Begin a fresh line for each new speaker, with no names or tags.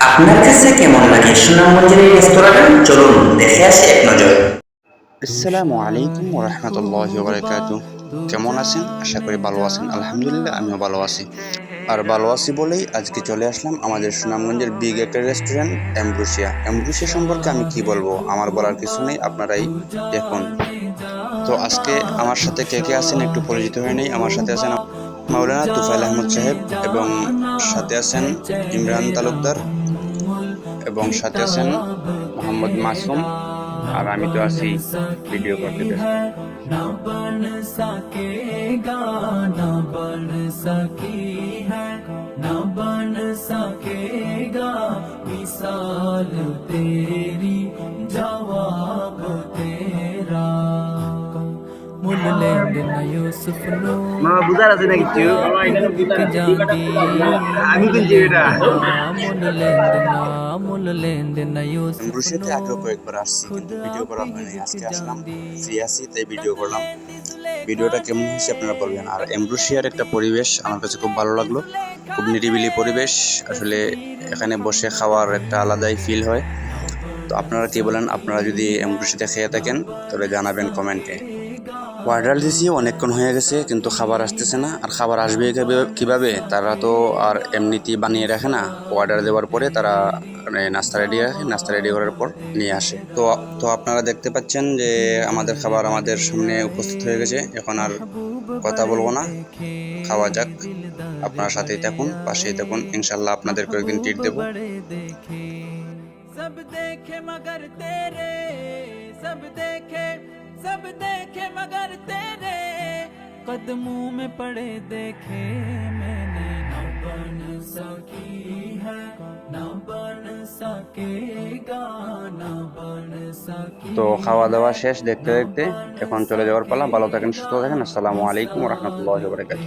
আপনার কাছে কেমন লাগে সুনামগঞ্জের এই রেস্তোরাঁটা? চলুন দেখে আসি এক নজর।
আসসালামু আলাইকুম ওরহমতুল্লাহি ওবারাকাতু। কেমন আছেন? আশা করি ভালো আছেন। আলহামদুলিল্লাহ আমিও ভালো আছি। আর ভালো আছি বলেই আজকে চলে আসলাম আমাদের সুনামগঞ্জের বিগ একটা রেস্টুরেন্ট এমব্রুসিয়া। এমব্রুসিয়া সম্পর্কে আমি কি বলবো, আমার বলার কিছু নেই, আপনারাই দেখুন। তো আজকে আমার সাথে কে কে আছেন একটু পরিচিত হয়ে নেই। আমার সাথে আছেন মাওলানা তুফাইল আহমদ সাহেব, এবং সাথে আছেন ইমরান তালুকদার, এবং সাথে আছেন মোহাম্মদ মাসুম। আর আমি তো আছি ভিডিও করতে ব্যস্ত।
ना बन सकेगा ना बन सकी है ना बन सकेगा मिसाल तेरी जवाब तेरा मुल लेंद न यूसुफ नो
মামা বুঝার আছে না কিছু? মামা এখানে বুঝার আছে। কি কথা
जागी
বলবো? আমি কিনছি এটা।
मुल लेंद ना मुल लेंद न यूसुफ
এমব্রুসিয়াতে
नो
আগেও কয়েকবার আসছি,
खुद
কিন্তু ভিডিও করা
अपनी
হয়নি।
एक
আজকে আসলাম,
जान दी
ফ্রি আছি তাই ভিডিও করলাম। ভিডিওটা কেমন হয়েছে আপনারা বলবেন। আর এমব্রুসিয়ার একটা পরিবেশ আমার কাছে খুব ভালো লাগলো, খুব নিরিবিলি পরিবেশ। আসলে এখানে বসে খাওয়ার একটা আলাদাই ফিল হয়। তো আপনারা কি বলেন? আপনারা যদি এমব্রুসিতে খেয়ে থাকেন তাহলে জানাবেন কমেন্টে। অর্ডার দিয়েছি, অনেকক্ষণ হয়ে গেছে কিন্তু খাবার আসতেছে না। আর খাবার আসবে কিভাবে? তারা তো আর এমনিতেই বানিয়ে রাখে না। অর্ডার দেওয়ার পরে তারা মানে নাস্তা রেডি রাখে, নাস্তা রেডি করার পর নিয়ে আসে। তো তো আপনারা দেখতে পাচ্ছেন যে আমাদের খাবার আমাদের সামনে উপস্থিত হয়ে গেছে। এখন আর
महबूब
কথা
बड़े
বলবো না,
देखे
খাওয়া যাক।
दिलदार
আপনার সাথेই থাকুন,
बड़े
পাশেই থাকুন, ইনশাল্লাহ আপনাদের কয়েকদিন
महबूब
ট্রিট দেবো।
बड़े देखे सब देखे मगर तेरे सब देखे सब देखे मगर तेरे कदमों में पड़े देखे मैंने न बन सकी है न बन सकेगा न बन सकी
তো খাওয়া
है
দাওয়া শেষ দেখতে
न
দেখতে
बन
এখন চলে যাওয়ার পালা। ভালো থাকেন, সুস্থ থাকেন। আসসালামু আলাইকুম রহমতুল্লাহ বরকাত।